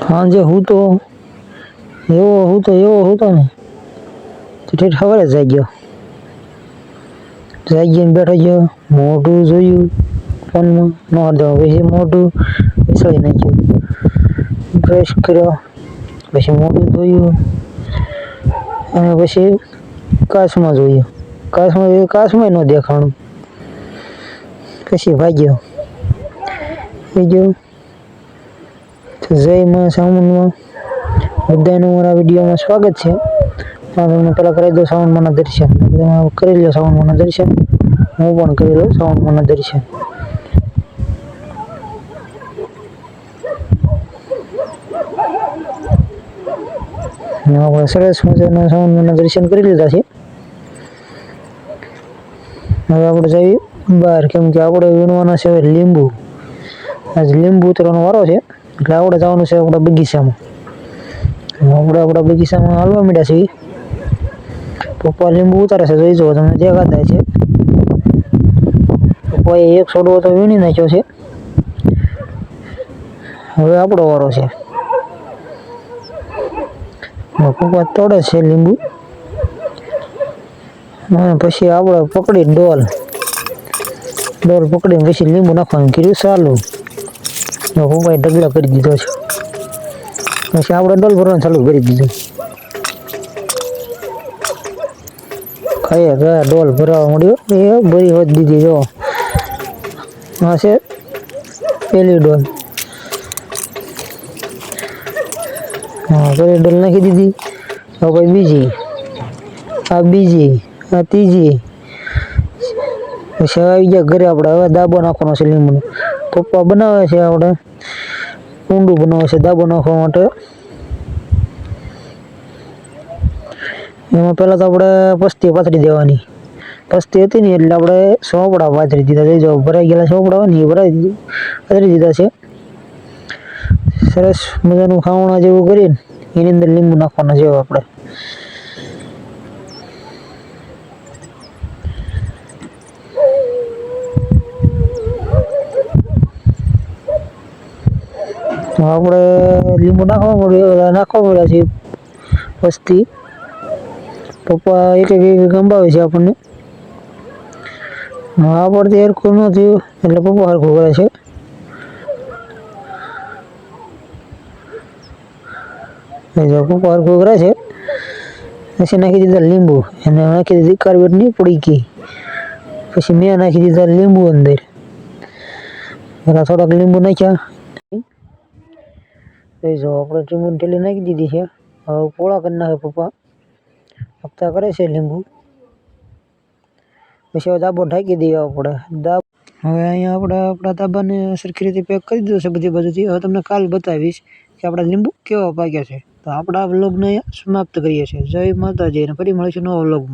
સાંજે હું તો એવો ને તો ઠેઠ સવારે જાગ્યો બેઠો ગયો, મોઢું જોયું ફોનમાં ન હતો, પછી મોઢું બેસાડી નાખ્યું, બ્રશ કર્યો, પછી મોઢું ધોયું અને પછી કાચમાં જોયું, કાચમાં ન દેખાણું, પછી ભાગ્યો જયમાં સાવનમાં બધાનું મારા વિડીયોમાં સ્વાગત છે. તમને પહેલાં કરી દો શ્રાવણમાના દર્શન, કરી લો શ્રાવણમાના દર્શન, હું પણ કરી લઉં શ્રાવણમાના દર્શન. આપણે સરસ મજાના શ્રાવણમાના દર્શન કરી લીધા છે. હવે આપણે જઈએ બહાર, કેમ કે આપણે વીણવાના છે લીંબુ. આજ લીંબુ ઉતરવાનો વારો છે, એટલે આપણે જવાનું છે આપણા બગીચામાં. આપણા બગીચામાં હાલવા માંડ્યા છીએ. પપ્પા લીંબુ ઉતારે છે, જોઈ જુઓ તમને દેખાતા છે. પપ્પાએ એક છોડવો તો વીણી નાખ્યો છે. હવે આપણો વારો છે. પપ્પા તોડે છે લીંબુ, અને પછી આપણે પકડી ડોલ પકડીને પછી લીંબુ નાખવાનું કર્યું ચાલુ. પપ્પાએ ઢગલા કરી દીધો છે, પછી આપણે ડોલ ભરવાનું ચાલુ કરી દીધું. ખાઈએ ગયા ડોલ ભરાવા મળ્યો, એ ભરી હોત દીધી. જો આ છે પેલી ડોલ. પેલી ડોલ નાખી દીધી. હવે કોઈ બીજી, આ ત્રીજી. પછી આવી ગયા ઘરે. આપણે હવે દાબો નાખવાનો છે લીંબુનો. પપ્પા બનાવે છે, આપણે ઊંડું બનાવે છે દાબો નાખવા માટે. એમાં પહેલાં તો આપણે પસ્તી પાથરી દેવાની. પસ્તી હતી ને એટલે આપણે સોપડા પાથરી દીધા. જોઈ જાઓ ભરાઈ ગયેલા સોપડા હોય ને એ પાથરી દીધા છે. સરસ મજાનું ખાવણા જેવું કરીને એની અંદર લીંબુ નાખવાના જેવું આપણે. આપણે લીંબુ નાખવા મળ્યા છે પસ્તી. પપ્પા એક ગંબાવે છે આપણને. આપણથી હરખું ન થયું એટલે પપ્પા હરખું કરે છે. પપ્પા હરખું કરે છે. પછી નાખી દીધા લીંબુ, એને નાખી દીધી કાર્બેટની પડીકી. પછી મેં નાખી દીધા લીંબુ અંદર. પેલા થોડાક લીંબુ નાખ્યા. જો આપણે લીંબુની ઠેલી નાખી દીધી છે. હવે પોળા કરી નાખે પપ્પા. હપ્તા કરે છે લીંબુ. પછી હવે દાબો ઢાંકી દઈએ આપણે. હવે અહીંયા આપણે આપણા દાબાને સરખી રીતે પેક કરી દીધો છે બધી બાજુથી. હવે તમને કાલ બતાવીશ કે આપણા લીંબુ કેવા પાક્યા છે. તો આપણા વ્લોગને સમાપ્ત કરીએ છીએ. જય માતાજી, અને ફરી મળીશું નવા વ્લોગમાં.